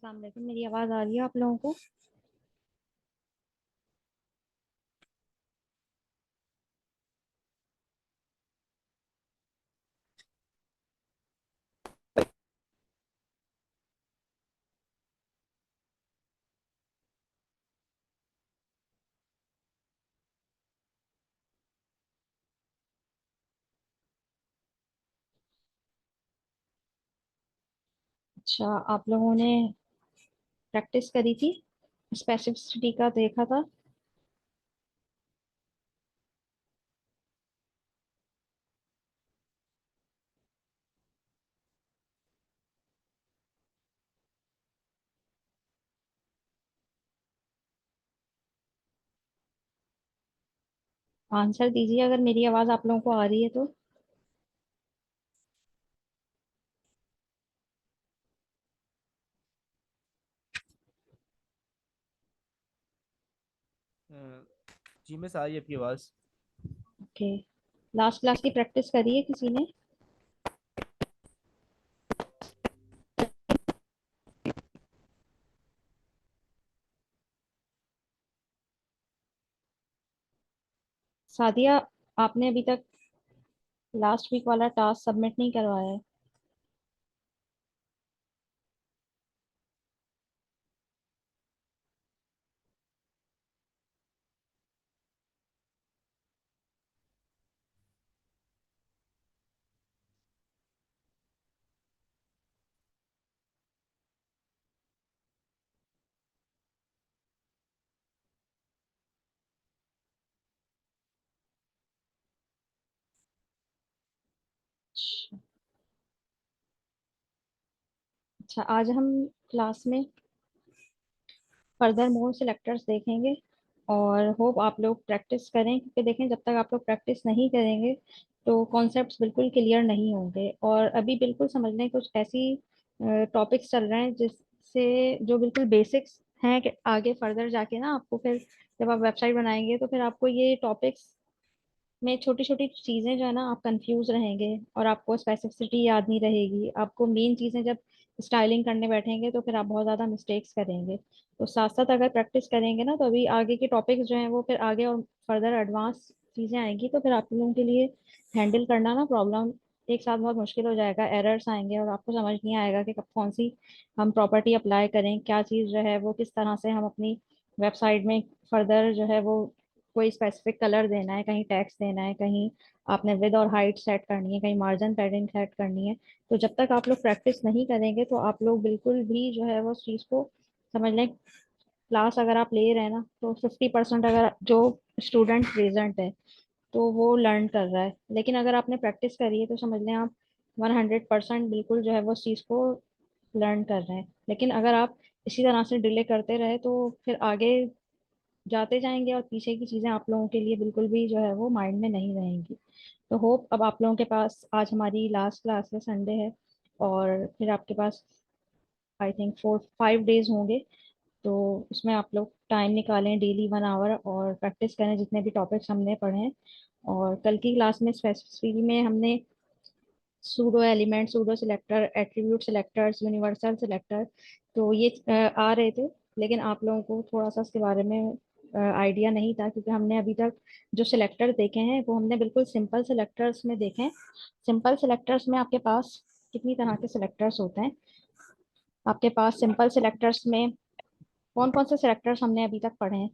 अस्सलाम वालेकुम। मेरी आवाज़ आ रही है आप लोगों को? अच्छा, आप लोगों ने प्रैक्टिस करी थी, स्पेसिफिसिटी का देखा था? आंसर दीजिए अगर मेरी आवाज़ आप लोगों को आ रही है तो। अ, जी में सारी आपकी आवाज़। ओके। लास्ट क्लास की प्रैक्टिस करी है किसी ने? सादिया, आपने अभी तक लास्ट वीक वाला टास्क सबमिट नहीं करवाया है? अच्छा, आज हम क्लास में फर्दर मोर सिलेक्टर्स देखेंगे और होप आप लोग प्रैक्टिस करें, क्योंकि देखें जब तक आप लोग प्रैक्टिस नहीं करेंगे तो कॉन्सेप्ट्स बिल्कुल क्लियर नहीं होंगे। और अभी बिल्कुल समझ लें कुछ ऐसी टॉपिक्स चल रहे हैं जिससे जो बिल्कुल बेसिक्स हैं कि आगे फर्दर जाके ना आपको फिर जब आप वेबसाइट बनाएंगे तो फिर आपको ये टॉपिक्स में छोटी छोटी चीजें जो है ना आप कंफ्यूज रहेंगे और आपको स्पेसिफिसिटी याद नहीं रहेगी। आपको मेन चीजें जब स्टाइलिंग करने बैठेंगे तो फिर आप बहुत ज्यादा मिस्टेक्स करेंगे। तो साथ साथ अगर प्रैक्टिस करेंगे ना तो अभी आगे के टॉपिक्स जो हैं वो फिर आगे और फर्दर एडवांस चीजें आएंगी तो फिर आप लोगों के लिए हैंडल करना ना प्रॉब्लम एक साथ बहुत मुश्किल हो जाएगा। एरर्स आएंगे और आपको समझ नहीं आएगा कि कब कौन सी हम प्रॉपर्टी अप्लाई करें, क्या चीज़ जो है वो किस तरह से हम अपनी वेबसाइट में फर्दर जो है वो कोई स्पेसिफिक कलर देना है, कहीं टेक्स्ट देना है, कहीं आपने विद और हाइट सेट करनी है, कहीं मार्जिन पैडिंग सेट करनी है। तो जब तक आप लोग प्रैक्टिस नहीं करेंगे तो आप लोग बिल्कुल भी जो है वो उस चीज़ को समझ लें। क्लास अगर आप ले रहे हैं ना तो 50% अगर जो स्टूडेंट प्रेजेंट है तो वो लर्न कर रहा है, लेकिन अगर आपने प्रैक्टिस करी है तो समझ लें आप 100% बिल्कुल जो है वो उस चीज़ को लर्न कर रहे हैं। लेकिन अगर आप इसी तरह से डिले करते रहे तो फिर आगे जाते जाएंगे और पीछे की चीजें आप लोगों के लिए बिल्कुल भी जो है वो माइंड में नहीं रहेंगी। तो होप अब आप लोगों के पास आज हमारी लास्ट क्लास है, संडे है, और फिर आपके पास आई थिंक 4-5 डेज होंगे। तो उसमें आप लोग टाइम निकालें डेली 1 आवर और प्रैक्टिस करें जितने भी टॉपिक्स हमने पढ़े हैं। और कल की क्लास में स्पेसिफिकली में हमने pseudo element, pseudo selector, attribute selectors, universal selector, तो ये आ रहे थे। लेकिन आप लोगों को थोड़ा सा इसके बारे में आइडिया नहीं था, क्योंकि हमने अभी तक जो सिलेक्टर देखे हैं वो हमने बिल्कुल सिंपल सिलेक्टर्स में देखे हैं। सिंपल सिलेक्टर्स में आपके पास कितनी तरह के सिलेक्टर्स होते हैं? आपके पास सिंपल सिलेक्टर्स में कौन कौन से सिलेक्टर्स हमने अभी तक पढ़े हैं?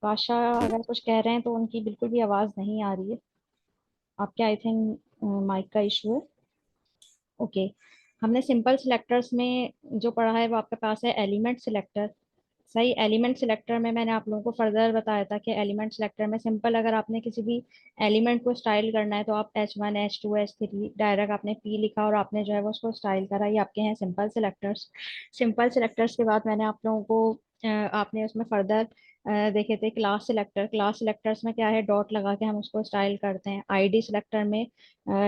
बादशाह अगर कुछ कह रहे हैं तो उनकी बिल्कुल भी आवाज़ नहीं आ रही है। आपके आई थिंक माइक का इशू है। ओके। हमने सिंपल सिलेक्टर्स में जो पढ़ा है वो आपके पास है एलिमेंट सिलेक्टर। सही, एलिमेंट सिलेक्टर में मैंने आप लोगों को फर्दर बताया था कि एलिमेंट सिलेक्टर में सिंपल अगर आपने किसी भी एलिमेंट को स्टाइल करना है तो आप H1 H2 H3 डायरेक्ट आपने P लिखा और आपने जो है वो उसको स्टाइल करा। ये आपके हैं सिंपल सिलेक्टर्स। सिंपल सिलेक्टर्स के बाद मैंने आप लोगों को आपने उसमें फर्दर देखे थे क्लास सिलेक्टर। क्लास सिलेक्टर्स में क्या है, डॉट लगा के हम उसको स्टाइल करते हैं। आईडी सिलेक्टर में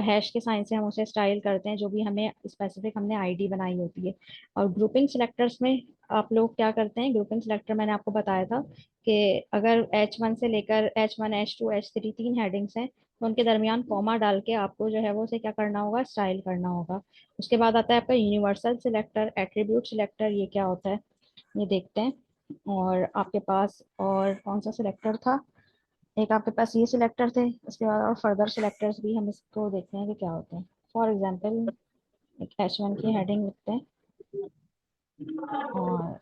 हैश के साइन से हम उसे स्टाइल करते हैं, जो भी हमें स्पेसिफिक हमने आईडी बनाई होती है। और ग्रुपिंग सिलेक्टर्स में आप लोग क्या करते हैं, ग्रुपिंग सिलेक्टर मैंने आपको बताया था कि अगर H1 से लेकर H1 H2 H3 तीन हेडिंग्स हैं, तो उनके दरमियान कॉमा डाल के आपको जो है वो उसे क्या करना होगा, स्टाइल करना होगा। उसके बाद आता है आपका यूनिवर्सल सिलेक्टर, एट्रीब्यूट सिलेक्टर। ये क्या होता है, ये देखते हैं। और आपके पास और कौन सा सिलेक्टर था, एक आपके पास ये सिलेक्टर थे। उसके बाद और फर्दर सिलेक्टर्स भी हम इसको देखते हैं कि क्या होते हैं। फॉर एग्जांपल एक H1 की हेडिंग लिखते हैं और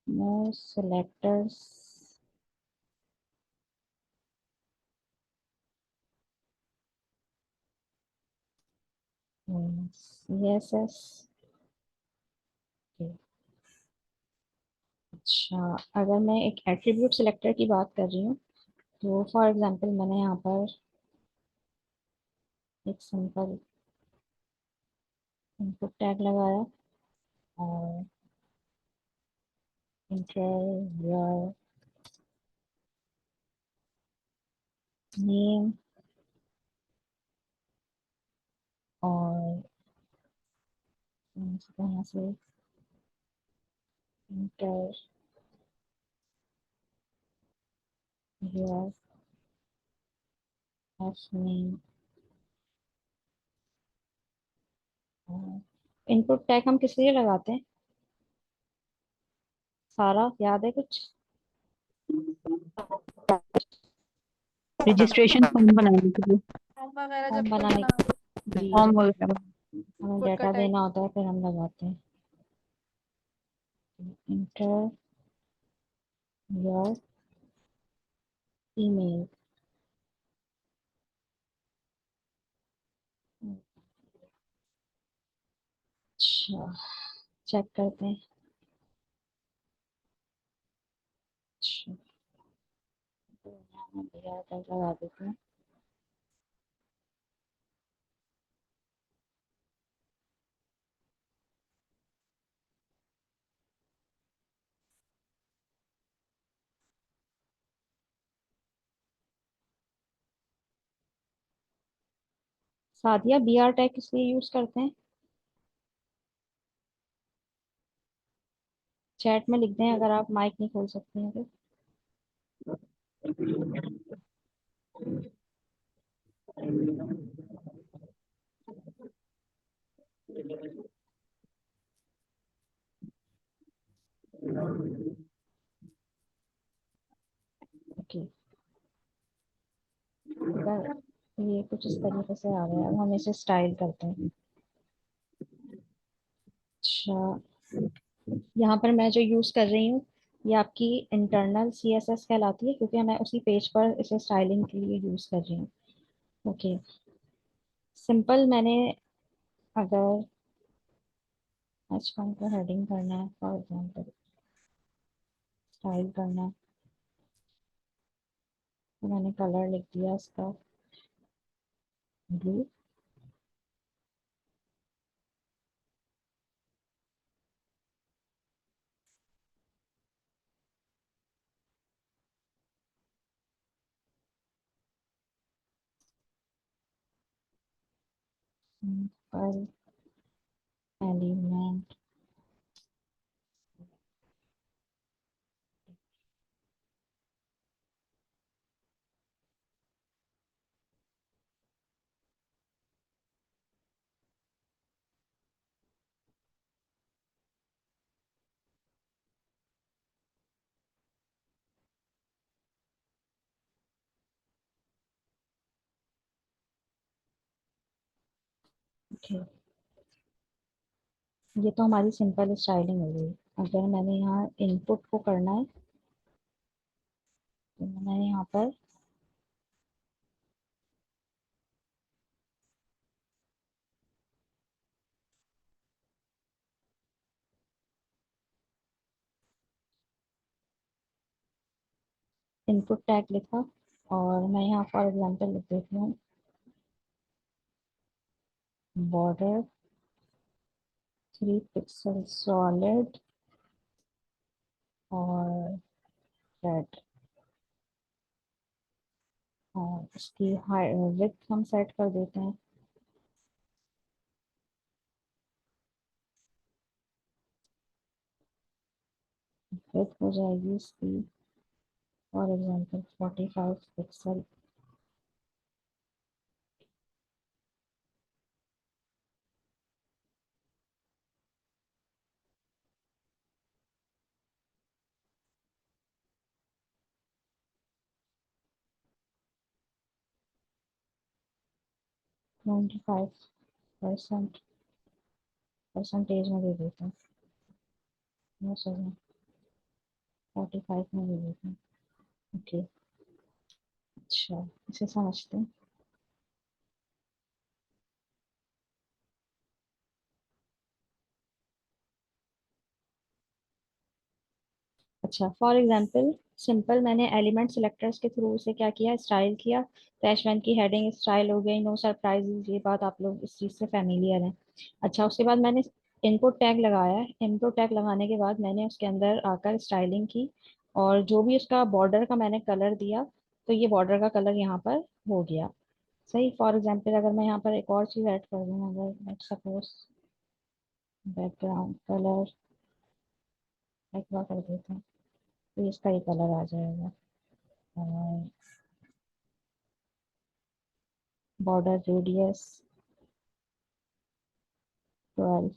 मोर सिलेक्टर्स। Yes yes. अच्छा, अगर मैं एक एट्रीब्यूट सिलेक्टर की बात कर रही हूँ, तो फॉर एग्जांपल मैंने यहाँ पर एक सिंपल इनपुट टैग लगाया और इंटर योर नेम और यहाँ से inter your first name. Input tag हम किस लिए लगाते हैं, सारा याद है कुछ? रजिस्ट्रेशन फॉर्म बनाने के लिए। फॉर्म वगैरह फॉर्म जब कोई बनाने बना, के लिए, फॉर्म जब वगैरह। हमें इनपुट का डाटा टैग। देना होता है फिर हम लगाते हैं इंटर योर ईमेल। अच्छा, चेक करते हैं। अच्छा, तो यहाँ हम BR टैग लगा देते हैं। सादिया, BR टैग किस लिए यूज करते हैं, चैट में लिख दें अगर आप माइक नहीं खोल सकते हैं तो। ओके, अगर ये कुछ इस तरीके से आ गया, अब हम इसे स्टाइल करते हैं। अच्छा, यहाँ पर मैं जो यूज कर रही हूँ, ये आपकी इंटरनल CSS कहलाती है, क्योंकि मैं उसी पेज पर इसे स्टाइलिंग के लिए यूज कर रही हूँ। ओके, सिंपल मैंने अगर H1 को हेडिंग करना है, फॉर एग्जांपल स्टाइल करना है, तो मैंने कलर लिख दिया इसका ब्लू। Simple element. ओके, ये तो हमारी सिंपल स्टाइलिंग हो गई। अगर मैंने यहाँ इनपुट को करना है, तो मैंने यहाँ पर इनपुट टैग लिखा और मैं यहाँ फॉर एग्जांपल लिख देती हूँ बॉर्डर 3 पिक्सल सॉलिड और रेड, और इसकी हाई विड्थ हम सेट कर देते हैं। विड्थ हो जाएगी इसकी फॉर एग्जांपल 45 पिक्सल। %25 परसेंटेज में दे देते हैं। नो सॉरी, 45 में दे देते हैं। ओके, अच्छा, इसे समझते हैं। अच्छा, फॉर एग्जांपल सिंपल मैंने एलिमेंट सिलेक्टर्स के थ्रू से क्या किया, स्टाइल किया। तो H1 की हेडिंग स्टाइल हो गई, नो सरप्राइजेस, ये बात आप लोग इस चीज़ से फेमिलियर हैं। अच्छा, उसके बाद मैंने इनपुट टैग लगाया है। इनपुट टैग लगाने के बाद मैंने उसके अंदर आकर स्टाइलिंग की, और जो भी उसका बॉर्डर का मैंने कलर दिया, तो ये बॉर्डर का कलर यहाँ पर हो गया। सही। फॉर एग्जाम्पल अगर मैं यहाँ पर एक और चीज़ ऐड कर दूँ, अगर लेट सपोज बैकग्राउंड कलर एक बार कर देते हैं, तो इसका ये कलर आ जाएगा। और बॉर्डर रेडियस 12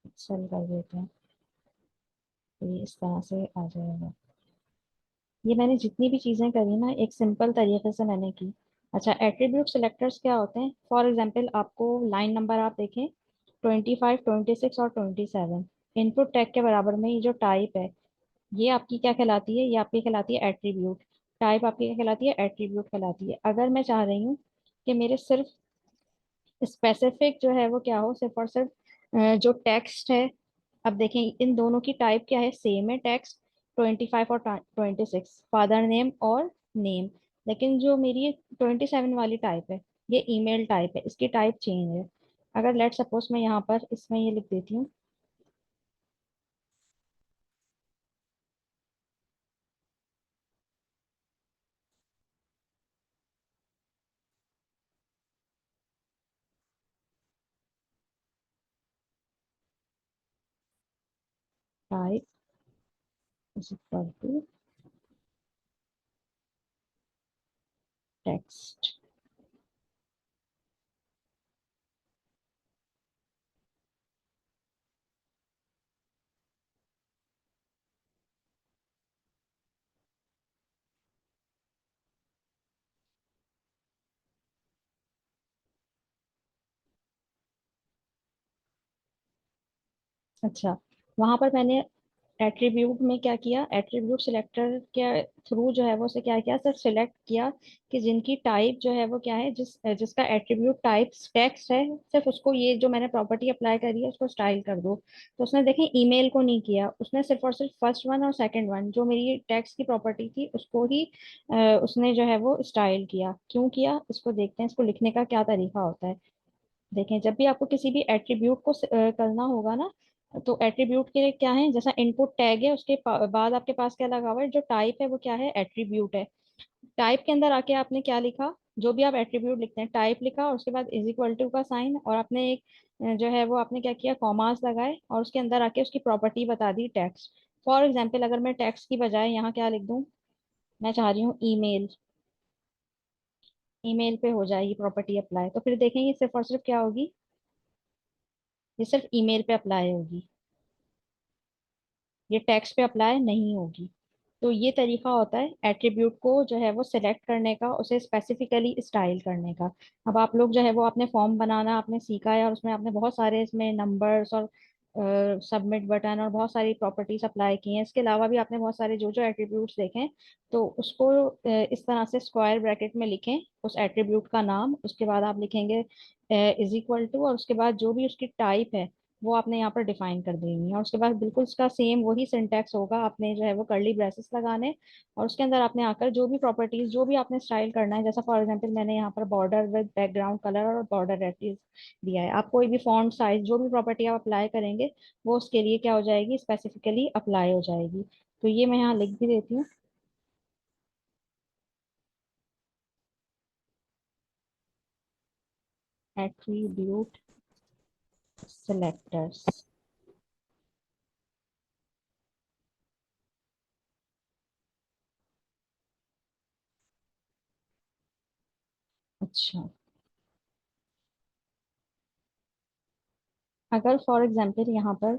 पिक्सल कर देते हैं, तो ये इस तरह से आ जाएगा। ये मैंने जितनी भी चीज़ें करी ना, एक सिंपल तरीके से मैंने की। अच्छा, एट्रीब्यूट सिलेक्टर्स क्या होते हैं? फॉर एग्जांपल आपको लाइन नंबर आप देखें 25, 26 और 27, इनपुट टैग के बराबर में ये जो टाइप है, ये आपकी क्या कहलाती है? ये आपकी कहलाती है एट्रीब्यूट। टाइप आपकी क्या कहलाती है? एट्रीब्यूट कहलाती है। अगर मैं चाह रही हूँ कि मेरे सिर्फ स्पेसिफिक जो है वो क्या हो, सिर्फ और सिर्फ जो टेक्स्ट है। अब देखें, इन दोनों की टाइप क्या है? सेम है टेक्स्ट, 25 और 26, फादर नेम और नेम। लेकिन जो मेरी 27 वाली टाइप है, ये ईमेल टाइप है, इसकी टाइप चेंज है। अगर लेट सपोज मैं यहाँ पर इसमें ये लिख देती हूँ type is equal to text. अच्छा, वहां पर मैंने एट्रीब्यूट में क्या किया, एट्रीब्यूट सिलेक्टर के थ्रू जो है वो से क्या किया, सिर्फ सिलेक्ट किया कि जिनकी टाइप जो है वो क्या है, जिसका एट्रीब्यूट टाइप टेक्स्ट है, सिर्फ उसको ये जो मैंने प्रॉपर्टी अप्लाई करी है उसको स्टाइल कर दो। तो उसने देखें ईमेल को नहीं किया, उसने सिर्फ और सिर्फ फर्स्ट वन और सेकंड वन जो मेरी टेक्स्ट की प्रॉपर्टी थी उसको ही उसने जो है वो स्टाइल किया। क्यों किया, इसको देखते हैं, इसको लिखने का क्या तरीका होता है। देखें, जब भी आपको किसी भी एट्रीब्यूट को करना होगा ना, तो एट्रीब्यूट के क्या है, जैसा इनपुट टैग है उसके बाद आपके पास क्या लगा हुआ है, जो टाइप है वो क्या है, एट्रीब्यूट है। टाइप के अंदर आके आपने क्या लिखा, जो भी आप एट्रीब्यूट लिखते हैं, टाइप लिखा और उसके बाद इज इक्वल टू का साइन, और आपने एक जो है वो आपने क्या किया, कॉमास लगाए और उसके अंदर आके उसकी प्रॉपर्टी बता दी टेक्स्ट। फॉर एग्जाम्पल अगर मैं टेक्स्ट की बजाय यहाँ क्या लिख दूँ, मैं चाह रही हूँ ईमेल, ईमेल पे हो जाएगी प्रॉपर्टी अप्लाई, तो फिर देखेंगे सिर्फ और सिर्फ क्या होगी, ये सिर्फ ईमेल पे अप्लाई होगी, ये टेक्स्ट पे अप्लाई नहीं होगी। तो ये तरीका होता है एट्रीब्यूट को जो है वो सिलेक्ट करने का, उसे स्पेसिफिकली स्टाइल करने का। अब आप लोग जो है वो अपने फॉर्म बनाना आपने सीखा है, और उसमें आपने बहुत सारे इसमें नंबर्स और सबमिट बटन और बहुत सारी प्रॉपर्टीज अप्लाई की हैं। इसके अलावा भी आपने बहुत सारे जो जो एट्रीब्यूट्स देखें, तो उसको इस तरह से स्क्वायर ब्रैकेट में लिखें उस एट्रीब्यूट का नाम, उसके बाद आप लिखेंगे इज इक्वल टू, और उसके बाद जो भी उसकी टाइप है वो आपने यहाँ पर डिफाइन कर देनी है। और उसके बाद बिल्कुल उसका सेम वही सिंटैक्स होगा, आपने जो है वो कर्ली ब्रेसेस लगाने, और उसके अंदर आपने आकर जो भी प्रॉपर्टीज, जो भी आपने स्टाइल करना है, जैसा फॉर एग्जांपल मैंने यहाँ पर बॉर्डर विद बैकग्राउंड कलर और बॉर्डर रेडियस दिया है। आप कोई भी फॉन्ट साइज, जो भी प्रॉपर्टी आप अप्लाई करेंगे वो उसके लिए क्या हो जाएगी, स्पेसिफिकली अप्लाई हो जाएगी। तो ये मैं यहाँ लिख भी देती हूँ। Attribute selectors. अच्छा, अगर फॉर एग्जांपल यहाँ पर,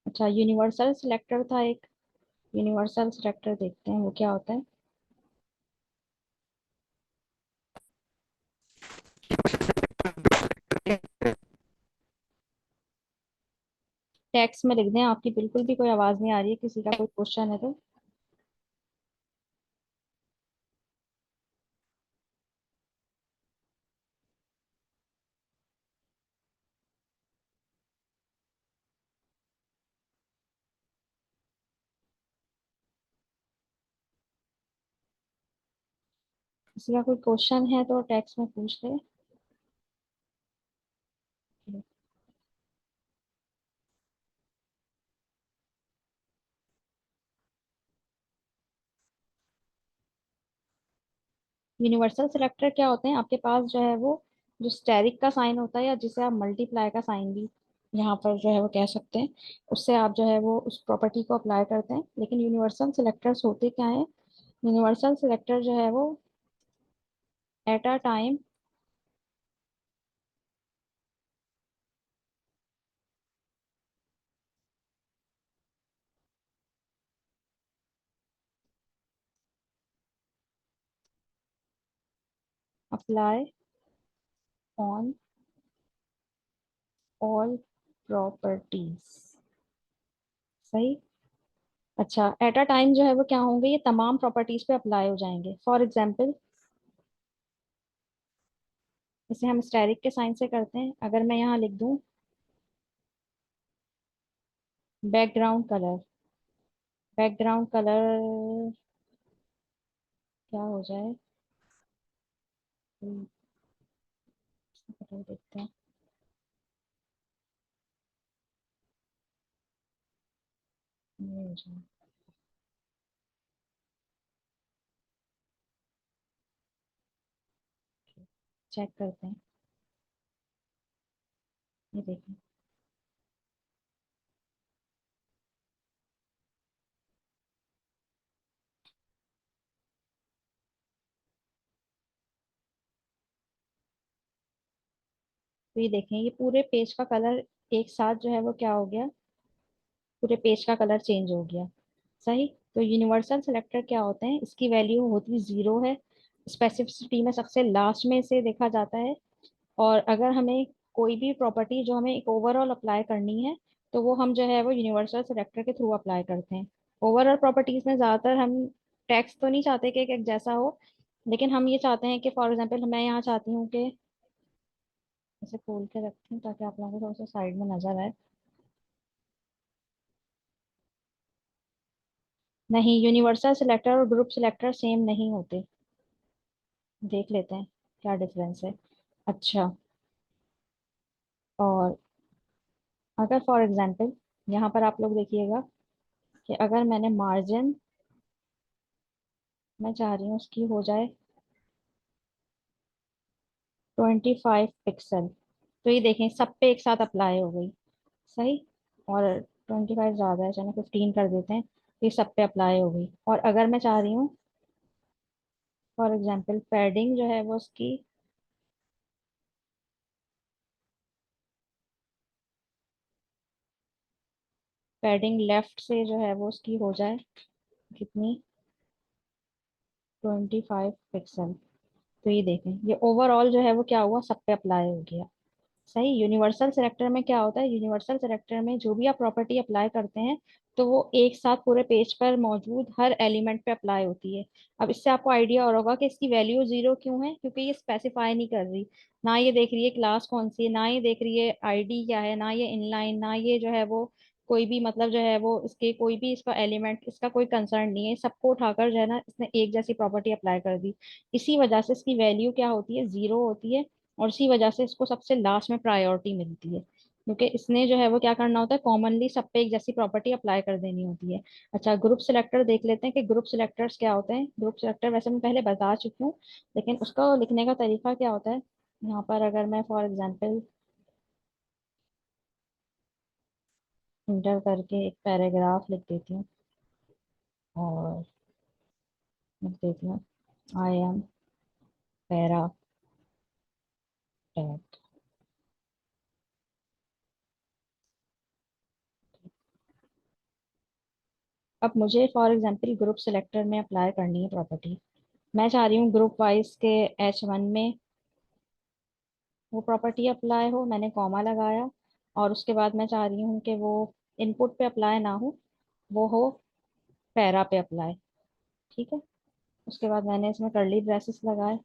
अच्छा यूनिवर्सल सिलेक्टर था एक, यूनिवर्सल सिलेक्टर देखते हैं वो क्या होता है। टेक्स्ट में लिख दें, आपकी बिल्कुल भी कोई आवाज नहीं आ रही है, किसी का कोई क्वेश्चन है तो। किसी का कोई क्वेश्चन है तो टेक्स्ट में पूछ ले। यूनिवर्सल सिलेक्टर क्या होते हैं, आपके पास जो है वो, जो स्टेरिक का साइन होता है, या जिसे आप मल्टीप्लाई का साइन भी यहाँ पर जो है वो कह सकते हैं, उससे आप जो है वो उस प्रॉपर्टी को अप्लाई करते हैं। लेकिन यूनिवर्सल सिलेक्टर्स होते क्या है, यूनिवर्सल सिलेक्टर जो है वो at a time apply on all properties. सही। अच्छा, एट अ टाइम जो है वो क्या होंगे, ये तमाम प्रॉपर्टीज पे अप्लाई हो जाएंगे। फॉर एग्जांपल, इसे हम स्टेरिक के साइन से करते हैं। अगर मैं यहाँ लिख दूं बैकग्राउंड कलर, बैकग्राउंड कलर क्या हो जाए, देखते हैं। ये हो जाए, चेक करते हैं। ये देखें, तो ये देखें, ये पूरे पेज का कलर एक साथ जो है वो क्या हो गया, पूरे पेज का कलर चेंज हो गया। सही। तो यूनिवर्सल सिलेक्टर क्या होते हैं, इसकी वैल्यू होती जीरो है, स्पेसिफिसिटी में सबसे लास्ट में से देखा जाता है। और अगर हमें कोई भी प्रॉपर्टी जो हमें एक ओवरऑल अप्लाई करनी है, तो वो हम जो है वो यूनिवर्सल सिलेक्टर के थ्रू अप्लाई करते हैं। ओवरऑल प्रॉपर्टीज में ज़्यादातर हम टेक्स्ट तो नहीं चाहते कि एक जैसा हो, लेकिन हम ये चाहते हैं कि फॉर एग्जांपल मैं यहाँ चाहती हूँ कि इसे खोल के रखें ताकि आप लोगों को थोड़ा सा साइड में नजर आए। नहीं, यूनिवर्सल सिलेक्टर और ग्रुप सिलेक्टर सेम नहीं होते। देख लेते हैं क्या डिफरेंस है। अच्छा, और अगर फॉर एग्जांपल यहाँ पर आप लोग देखिएगा कि अगर मैंने मार्जिन, मैं चाह रही हूँ उसकी हो जाए 25 पिक्सल, तो ये देखें सब पे एक साथ अप्लाई हो गई। सही। और 25 ज़्यादा है, चलो 15 कर देते हैं, तो ये सब पे अप्लाई हो गई। और अगर मैं चाह रही हूँ फॉर एग्जांपल पैडिंग जो है वो उसकी, पैडिंग लेफ्ट से जो है वो उसकी हो जाए कितनी, 25 पिक्सल, तो ये देखें ये ओवरऑल जो है वो क्या हुआ, सब पे अप्लाई हो गया। सही। यूनिवर्सल सिलेक्टर में क्या होता है, यूनिवर्सल सिलेक्टर में जो भी आप प्रॉपर्टी अप्लाई करते हैं तो वो एक साथ पूरे पेज पर मौजूद हर एलिमेंट पे अप्लाई होती है। अब इससे आपको आइडिया और होगा कि इसकी वैल्यू जीरो क्यों है, क्योंकि ये स्पेसिफाई नहीं कर रही। ना ये देख रही है क्लास कौन सी है, ना ये देख रही है आईडी क्या है, ना ये इनलाइन, ना ये जो है वो कोई भी मतलब जो है वो इसके कोई भी इसका एलिमेंट, इसका कोई कंसर्न नहीं है। सबको उठाकर जो है ना इसने एक जैसी प्रॉपर्टी अप्लाई कर दी। इसी वजह से इसकी वैल्यू क्या होती है, जीरो होती है। और इसी वजह से इसको सबसे लास्ट में प्रायोरिटी मिलती है, क्योंकि इसने जो है वो क्या करना होता है, कॉमनली सब पे एक जैसी प्रॉपर्टी अप्लाई कर देनी होती है। अच्छा, ग्रुप सिलेक्टर देख लेते हैं कि ग्रुप सिलेक्टर्स क्या होते हैं। ग्रुप सिलेक्टर वैसे मैं पहले बता चुकी हूँ, लेकिन उसका लिखने का तरीका क्या होता है। यहाँ पर अगर मैं फॉर एग्जांपल इंटर करके एक पैराग्राफ लिख देती हूँ और लिख देती हूँ आई एम पैरा टैग। अब मुझे फॉर एग्जांपल ग्रुप सिलेक्टर में अप्लाई करनी है प्रॉपर्टी। मैं चाह रही हूँ ग्रुप वाइज के H1 में वो प्रॉपर्टी अप्लाई हो, मैंने कॉमा लगाया। और उसके बाद मैं चाह रही हूँ कि वो इनपुट पे अप्लाई ना हो, वो हो पैरा पे अप्लाई। ठीक है। उसके बाद मैंने इसमें कर्ली ब्रेसेस लगाए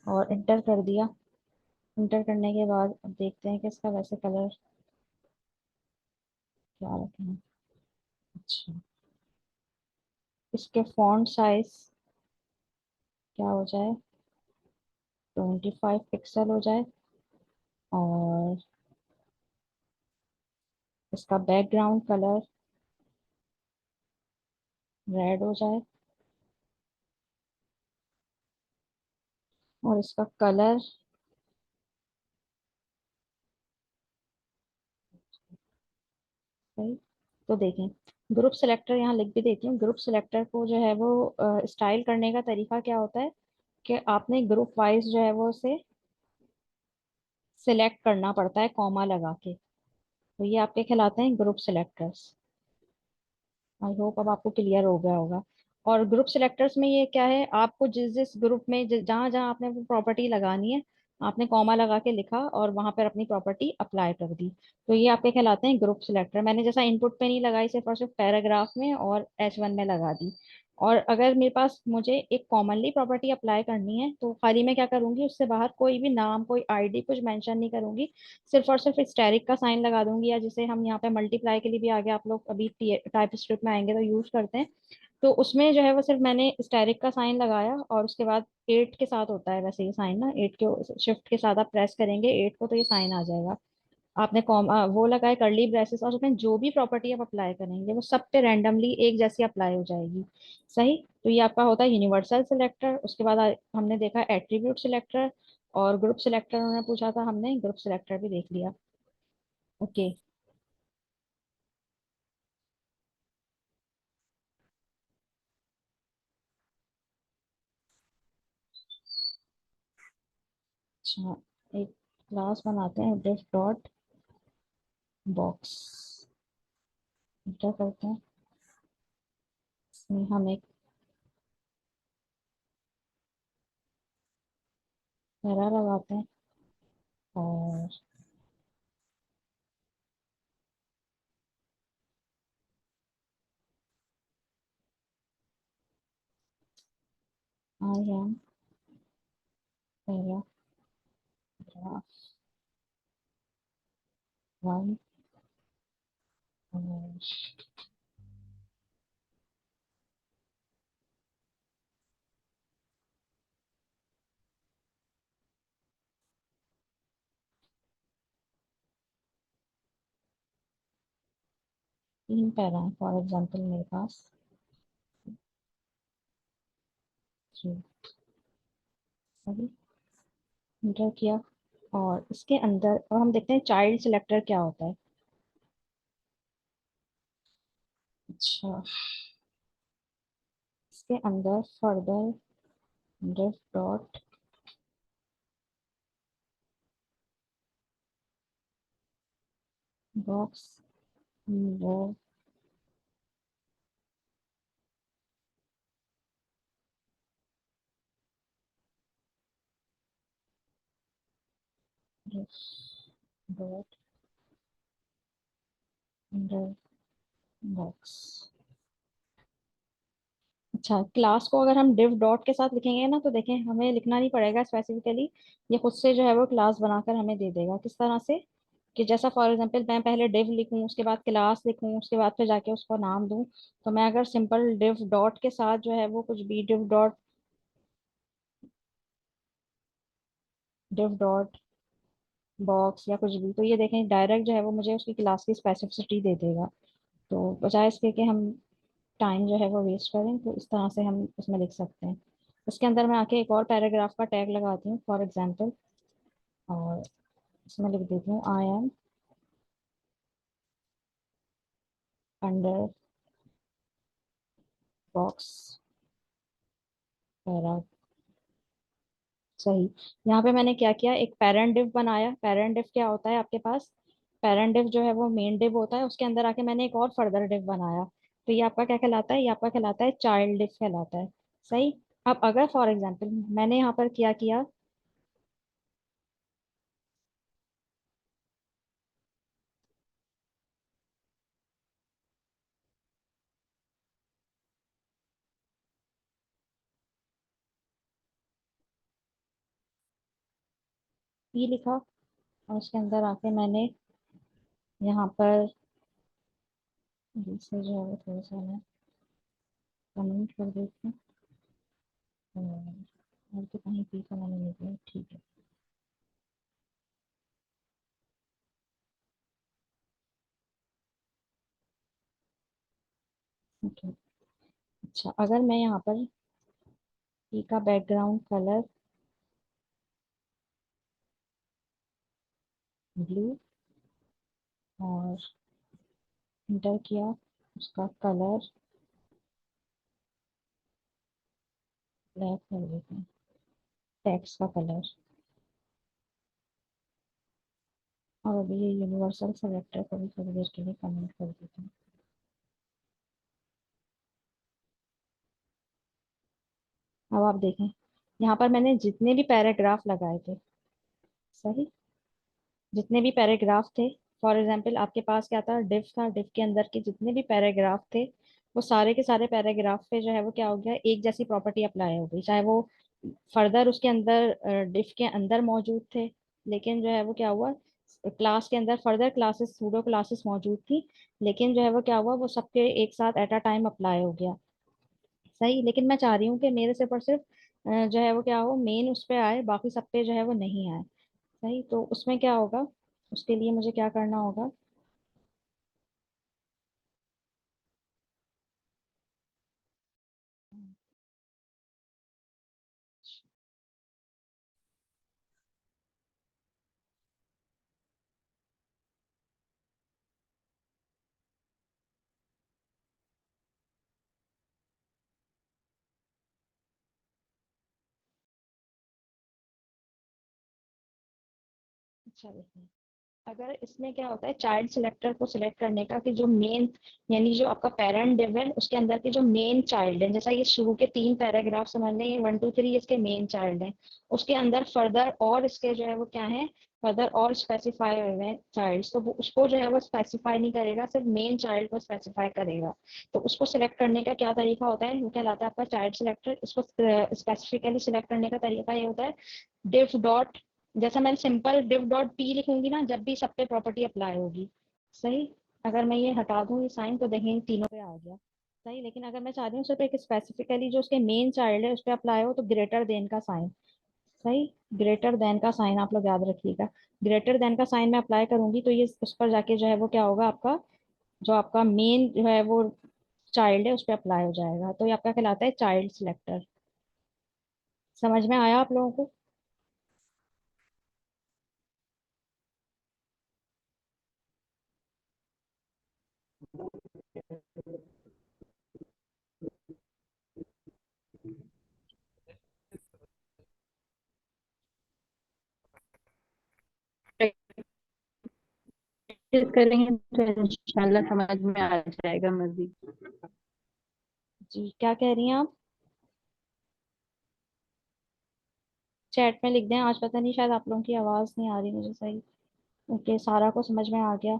और इंटर कर दिया। इंटर करने के बाद अब देखते हैं कि इसका वैसे कलर क्या रखें। अच्छा, इसके फॉन्ट साइज क्या हो जाए, 25 पिक्सल हो जाए। और इसका बैकग्राउंड कलर रेड हो जाए। और इसका कलर सही। तो देखें, ग्रुप सिलेक्टर यहाँ लिख भी देती हूँ। ग्रुप सिलेक्टर को जो है वो स्टाइल करने का तरीका क्या होता है कि आपने ग्रुप वाइज जो है वो उसे सिलेक्ट करना पड़ता है कॉमा लगा के। तो ये आपके कहलाते हैं ग्रुप सिलेक्टर्स। आई होप अब आपको क्लियर हो गया होगा। और ग्रुप सिलेक्टर्स में ये क्या है, आपको जिस जिस ग्रुप में जहां जहां आपने वो प्रॉपर्टी लगानी है, आपने कॉमा लगा के लिखा और वहां पर अपनी प्रॉपर्टी अप्लाई कर दी। तो ये आपके कहलाते हैं ग्रुप सिलेक्टर। मैंने जैसा इनपुट पे नहीं लगाई, सिर्फ और सिर्फ पैराग्राफ में और H1 में लगा दी। और अगर मेरे पास मुझे एक कॉमनली प्रॉपर्टी अप्लाई करनी है तो खाली मैं क्या करूंगी, उससे बाहर कोई भी नाम कोई आईडी कुछ मेंशन नहीं करूंगी। सिर्फ और सिर्फ स्टेरिक का साइन लगा दूंगी, या जिसे हम यहाँ पे मल्टीप्लाई के लिए भी आगे आप लोग अभी टाइप स्क्रिप्ट में आएंगे तो यूज करते हैं। तो उसमें जो है वो सिर्फ मैंने स्टेरिक का साइन लगाया और उसके बाद 8 के साथ होता है वैसे ये साइन ना, 8 के शिफ्ट के साथ आप प्रेस करेंगे 8 को तो ये साइन आ जाएगा। आपने कॉम वो लगाए कर्ली ब्रेसेस, और उसमें जो भी प्रॉपर्टी आप अप्लाई करेंगे वो सब पे रैंडमली एक जैसी अप्लाई हो जाएगी। सही। तो ये आपका होता है यूनिवर्सल सिलेक्टर। उसके बाद हमने देखा एट्रीब्यूट सिलेक्टर और ग्रुप सिलेक्टर उन्होंने पूछा था, हमने ग्रुप सिलेक्टर भी देख लिया। ओके। अच्छा, एक क्लास बनाते हैं डिफ डॉट बॉक्स। क्या करते हैं, इसमें हम एक पैरा लगाते हैं और आई एम पैराग्राफ 1 और 3 पैरा है फॉर एग्जाम्पल मेरे पास। जी, सही। इंटर किया। और इसके अंदर अब हम देखते हैं चाइल्ड सिलेक्टर क्या होता है। अच्छा, इसके अंदर फर्दर डिफ डॉट बॉक्स वो डॉट अंडर बॉक्स। अच्छा, क्लास को अगर हम div डॉट के साथ लिखेंगे ना, तो देखें हमें लिखना नहीं पड़ेगा स्पेसिफिकली, ये खुद से जो है वो क्लास बनाकर हमें दे देगा। किस तरह से? कि जैसा फॉर एग्जांपल मैं पहले div लिखूं, उसके बाद क्लास लिखूं, उसके बाद फिर जाके उसको नाम दूं। तो मैं अगर सिंपल div डॉट के साथ जो है वो कुछ भी div डॉट बॉक्स या कुछ भी, तो ये देखें डायरेक्ट जो है वो मुझे उसकी क्लास की स्पेसिफिसिटी दे देगा। तो बजाय इसके कि हम टाइम जो है वो वेस्ट करें, तो इस तरह से हम उसमें लिख सकते हैं। उसके अंदर मैं आके एक और पैराग्राफ का टैग लगाती हूँ फॉर एग्जांपल, और इसमें लिख देती हूँ I am under box para. सही। यहाँ पे मैंने क्या किया, एक पेरेंट डिव बनाया। पेरेंट डिव क्या होता है आपके पास? पेरेंट डिव जो है वो मेन डिव होता है, उसके अंदर आके मैंने एक और फर्दर डिव बनाया। तो ये आपका क्या कहलाता है? ये आपका कहलाता है चाइल्ड डिव कहलाता है। सही। अब अगर फॉर एग्जांपल मैंने यहाँ पर क्या किया, पी लिखा, और उसके अंदर आके मैंने यहाँ पर से जो है वो थोड़ा सा मैं कमेंट कर देती हूँ। और तो कहीं पी का मैंने नहीं दिया, ठीक है। ओके। अच्छा, अगर मैं यहाँ पर पी का बैकग्राउंड कलर ब्लू और इंटर किया, उसका कलर ब्लैक कर देते हैं, टेक्स्ट का कलर। और अभी ये यूनिवर्सल सेलेक्टर को भी थोड़ी देर के लिए कमेंट कर देते हैं। अब आप देखें, यहाँ पर मैंने जितने भी पैराग्राफ लगाए थे, सही, जितने भी पैराग्राफ थे, फॉर एग्जाम्पल आपके पास क्या था, डिव था, डिव के अंदर के जितने भी पैराग्राफ थे, वो सारे के सारे पैराग्राफ पे जो है वो क्या हो गया, एक जैसी प्रॉपर्टी अप्लाई हो गई। चाहे वो फर्दर उसके अंदर डिव के अंदर मौजूद थे, लेकिन जो है वो क्या हुआ, क्लास के अंदर फर्दर क्लासेस सूडो क्लासेस मौजूद थी, लेकिन जो है वो क्या हुआ, वो सबके एक साथ एट अ टाइम अप्लाई हो गया। सही। लेकिन मैं चाह रही हूँ कि मेरे सिर्फ और सिर्फ जो है वो क्या हो, मेन उस पे आए, बाकी सब पे जो है वो नहीं आए। सही। तो उसमें क्या होगा, उसके लिए मुझे क्या करना होगा, अच्छा देखिए, अगर इसमें क्या होता है, चाइल्ड सिलेक्टर को सिलेक्ट करने का कि जो मेन, यानी जो आपका पेरेंट डिव है उसके अंदर के जो मेन चाइल्ड है, जैसा ये शुरू के 3 पैराग्राफ समझ लें, ये 1 2 3 इसके मेन चाइल्ड है, उसके अंदर फर्दर और इसके जो है वो क्या है, फर्दर और स्पेसिफाई हुए हैं चाइल्ड, तो वो उसको जो है वो स्पेसिफाई नहीं करेगा, सिर्फ मेन चाइल्ड को स्पेसिफाई करेगा। तो उसको सिलेक्ट करने का क्या तरीका होता है, वो कहलाता है आपका चाइल्ड सिलेक्टर। इसको स्पेसिफिकली सिलेक्ट करने का तरीका ये होता है, डिव डॉट, जैसा मैं सिंपल div डॉट पी लिखूंगी ना, जब भी सब पे प्रॉपर्टी अप्लाई होगी। सही। अगर मैं ये हटा दूं ये साइन, तो देखें तीनों पे आ गया। सही। लेकिन अगर मैं चाह रही हूँ सिर्फ एक स्पेसिफिकली जो उसके मेन चाइल्ड है उस पर अप्लाई हो, तो ग्रेटर देन का साइन। सही। ग्रेटर देन का साइन आप लोग याद रखिएगा। ग्रेटर देन का साइन मैं अप्लाई करूंगी, तो ये उस पर जाके जो है वो क्या होगा, आपका जो आपका मेन जो है वो चाइल्ड है उस पर अप्लाई हो जाएगा। तो ये आपका कहलाता है चाइल्ड सिलेक्टर। समझ में आया आप लोगों को? प्रैक्टिस करेंगे तो इंशाल्लाह समझ में आ जाएगा मजीद। जी, क्या कह रही हैं आप? चैट में लिख दें। आज पता नहीं, शायद आप लोगों की आवाज नहीं आ रही मुझे सही। ओके, सारा को समझ में आ गया।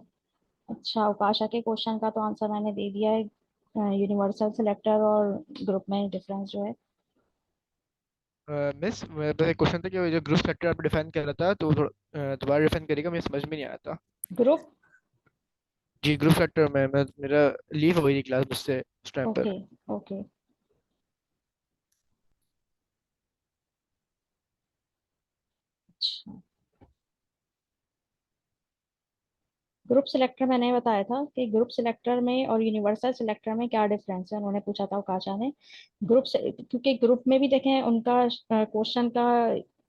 अच्छा, उपाशा के क्वेश्चन का तो आंसर मैंने दे दिया है, यूनिवर्सल सिलेक्टर और ग्रुप में डिफरेंस जो है। मिस मेरा बस एक क्वेश्चन था कि वो जो ग्रुप सेक्टर आप डिफाइन कर रहा था तो वो दोबारा डिफाइन करेगा, मुझे समझ में नहीं आया था। ग्रुप। जी ग्रुप सेक्टर में मैं मेरा लीव हो गई थी क्लास मुझसे उस टाइम ओके। पर। ओके। अच्छा, ग्रुप सिलेक्टर मैंने बताया था कि ग्रुप सिलेक्टर में और यूनिवर्सल सिलेक्टर में क्या डिफरेंस है, उन्होंने पूछा था उकाशा ने। ग्रुप से, क्योंकि ग्रुप में भी देखें उनका क्वेश्चन का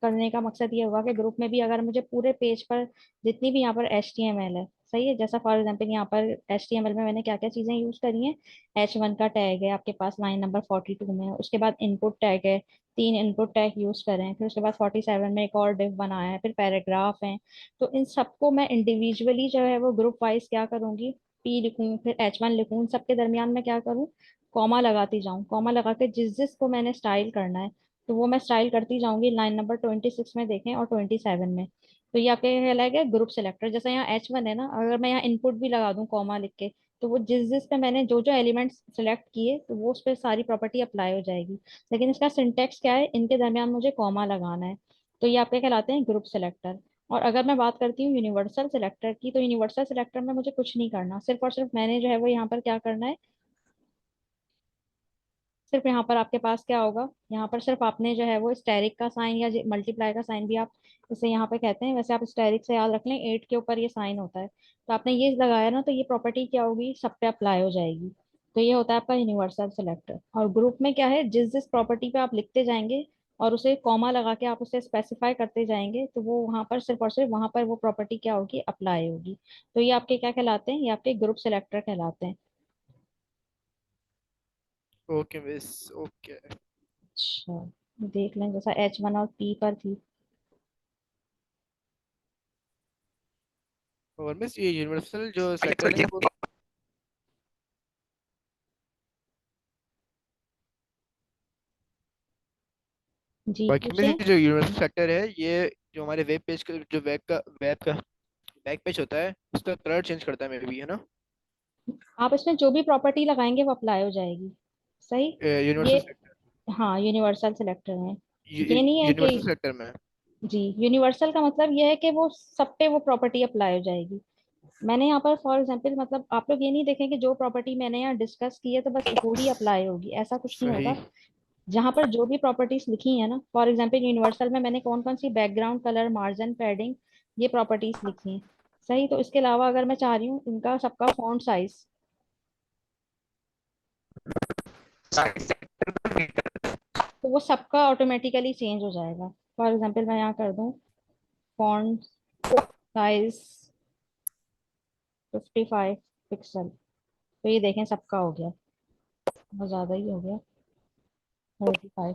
करने का मकसद ये होगा कि ग्रुप में भी अगर मुझे पूरे पेज पर जितनी भी यहाँ पर HTML है, सही है, जैसा फॉर एग्जांपल यहाँ पर HTML में मैंने क्या क्या चीजें यूज करी हैं। H1 का टैग है आपके पास लाइन नंबर 42 में, उसके बाद इनपुट टैग है, 3 इनपुट टैग यूज करें हैं, फिर उसके बाद 47 में एक और डिव बनाया है, फिर पैराग्राफ है। तो इन सबको मैं इंडिविजुअली जो है वो ग्रुप वाइज क्या करूंगी, P लिखूं फिर H1 लिखूं, सबके दरमियान में क्या करूं, कॉमा लगाती जाऊं, कॉमा लगा के जिस जिस को मैंने स्टाइल करना है तो वो मैं स्टाइल करती जाऊंगी लाइन नंबर 26 में देखें और 27 में। तो ये आपके कहलाएगा ग्रुप सिलेक्टर। जैसे यहाँ H1 है ना, अगर मैं यहाँ इनपुट भी लगा दूं कॉमा लिख के, तो वो जिस जिस पे मैंने जो जो एलिमेंट्स सिलेक्ट किए तो वो उस पर सारी प्रॉपर्टी अप्लाई हो जाएगी। लेकिन इसका सिंटेक्स क्या है, इनके दरमियान मुझे कॉमा लगाना है। तो ये आपके कहलाते हैं ग्रुप सिलेक्टर। और अगर मैं बात करती हूँ यूनिवर्सल सिलेक्टर की, तो यूनिवर्सल सिलेक्टर में मुझे कुछ नहीं करना, सिर्फ और सिर्फ मैंने जो है वो यहाँ पर क्या करना है, सिर्फ यहाँ पर आपके पास क्या होगा, यहाँ पर सिर्फ आपने जो है वो स्टेरिक का साइन या मल्टीप्लाई का साइन भी आप इसे यहाँ पे कहते हैं, वैसे आप स्टेरिक से याद रख लें, 8 के ऊपर ये साइन होता है। तो आपने ये लगाया ना, तो ये प्रॉपर्टी क्या होगी, सब पे अप्लाई हो जाएगी। तो ये होता है आपका यूनिवर्सल सिलेक्टर। और ग्रुप में क्या है, जिस जिस प्रॉपर्टी पे आप लिखते जाएंगे और उसे कॉमा लगा के आप उसे स्पेसिफाई करते जाएंगे, तो वो वहां पर सिर्फ और सिर्फ वहां पर वो प्रॉपर्टी क्या होगी, अप्लाई होगी। तो ये आपके क्या कहलाते हैं, ये आपके ग्रुप सिलेक्टर कहलाते हैं। Okay miss, okay. अच्छा, देख लें जैसा H1 और P पर थी। और मिस ये यूनिवर्सल जो सेक्टर है वो जी बाकी में पूछे। जो यूनिवर्सल सेक्टर है ये जो हमारे वेब पेज का जो वेब का बैक पेज होता है उसका कलर चेंज करता है मे भी, है ना? आप इसमें जो भी प्रॉपर्टी लगाएंगे वो अप्लाई हो जाएगी। सही। ये, यूनिवर्सल हाँ, यूनिवर्सल सिलेक्टर में ये नहीं है कि, यूनिवर्सल सेक्टर में। जी, यूनिवर्सल का मतलब ये है कि वो सब पे वो प्रॉपर्टी अप्लाई हो जाएगी। मैंने यहाँ पर फॉर एग्जांपल, मतलब आप लोग ये नहीं देखें कि जो प्रॉपर्टी मैंने यहाँ डिस्कस की है तो बस वो ही अप्लाई होगी, ऐसा कुछ नहीं सही। होगा। जहां पर जो भी प्रॉपर्टीज लिखी है ना, फॉर एग्जांपल यूनिवर्सल में मैंने कौन कौन सी बैकग्राउंड कलर, मार्जिन, पैडिंग, ये प्रॉपर्टीज लिखी हैं। सही। तो इसके अलावा अगर मैं चाह रही हूँ इनका सबका फॉन्ट साइज, तो वो सबका ऑटोमेटिकली चेंज हो जाएगा। फॉर एग्जांपल मैं यहाँ कर दूँ फॉन्ट साइज 55 पिक्सल, तो ये देखें सबका हो गया, बहुत ज्यादा ही हो गया, 35।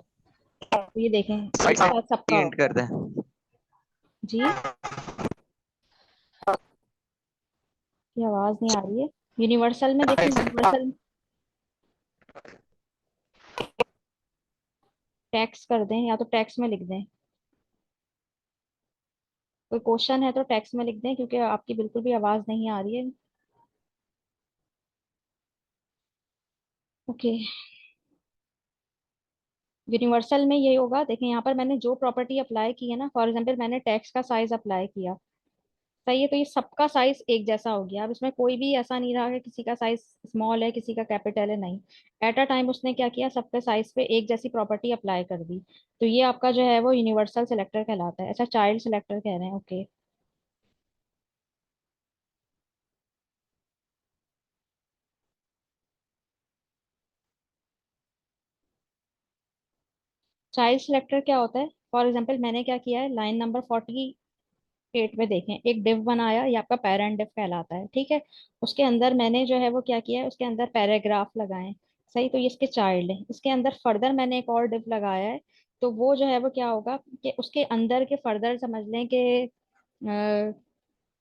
तो ये देखें एक साथ सबका हो एंड गया। कर दें। जी, की आवाज नहीं आ रही है। यूनिवर्सल में देखें, यूनिवर्सल टेक्स्ट कर दें या तो टेक्स्ट में लिख दें, कोई क्वेश्चन है तो टेक्स्ट में लिख दें क्योंकि आपकी बिल्कुल भी आवाज नहीं आ रही है। ओके। यूनिवर्सल में ये होगा, देखें यहाँ पर मैंने जो प्रॉपर्टी अप्लाई की है ना, फॉर एग्जांपल मैंने टेक्स्ट का साइज अप्लाई किया, सही है, तो ये सबका साइज एक जैसा हो गया। अब इसमें कोई भी ऐसा नहीं रहा कि किसी का साइज स्मॉल है किसी का कैपिटल है, नहीं। एट अ टाइम उसने क्या किया, सबके साइज पे एक जैसी प्रॉपर्टी अप्लाई कर दी। तो ये आपका जो है वो यूनिवर्सल सिलेक्टर कहलाता है। ऐसा चाइल्ड सिलेक्टर कह रहे हैं, ओके। चाइल्ड सिलेक्टर क्या होता है, फॉर एग्जाम्पल मैंने क्या किया है, लाइन नंबर 48 में देखें एक डिव बनाया, ये आपका पेरेंट डिव कहलाता है, ठीक है। उसके अंदर मैंने जो है वो क्या किया है, उसके अंदर पैराग्राफ लगाए। सही। तो ये इसके चाइल्ड है, इसके अंदर फर्दर मैंने एक और डिव लगाया है। तो वो जो है वो क्या होगा कि उसके अंदर के फर्दर समझ लें कि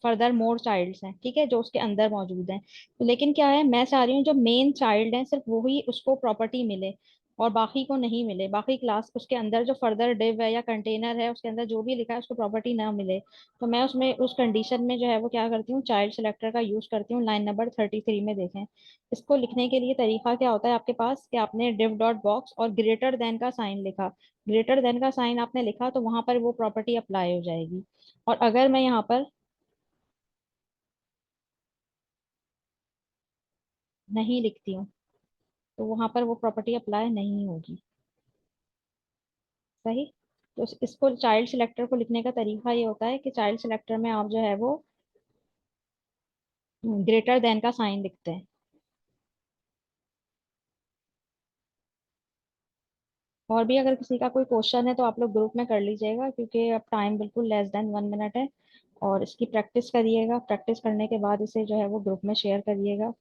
फर्दर मोर चाइल्ड्स हैं, ठीक है, जो उसके अंदर मौजूद हैं। तो लेकिन क्या है, मैं चाह रही हूँ जो मेन चाइल्ड है सिर्फ वो ही उसको प्रॉपर्टी मिले। और बाकी को नहीं मिले, बाकी क्लास उसके अंदर जो फर्दर डिव है या कंटेनर है उसके अंदर जो भी लिखा है उसको प्रॉपर्टी ना मिले, तो मैं उसमें उस कंडीशन में जो है वो क्या करती हूँ, चाइल्ड सिलेक्टर का यूज करती हूँ। लाइन नंबर 33 में देखें। इसको लिखने के लिए तरीका क्या होता है आपके पास, कि आपने डिव डॉट बॉक्स और ग्रेटर देन का साइन लिखा। ग्रेटर देन का साइन आपने लिखा तो वहां पर वो प्रॉपर्टी अप्लाई हो जाएगी। और अगर मैं यहाँ पर नहीं लिखती हूँ तो वहां पर वो प्रॉपर्टी अप्लाई नहीं होगी। सही। तो इसको चाइल्ड सिलेक्टर को लिखने का तरीका ये होता है कि चाइल्ड सिलेक्टर में आप जो है वो ग्रेटर देन का साइन लिखते हैं। और भी अगर किसी का कोई क्वेश्चन है तो आप लोग ग्रुप में कर लीजिएगा, क्योंकि अब टाइम बिल्कुल लेस देन 1 मिनट है। और इसकी प्रैक्टिस करिएगा, प्रैक्टिस करने के बाद इसे जो है वो ग्रुप में शेयर करिएगा।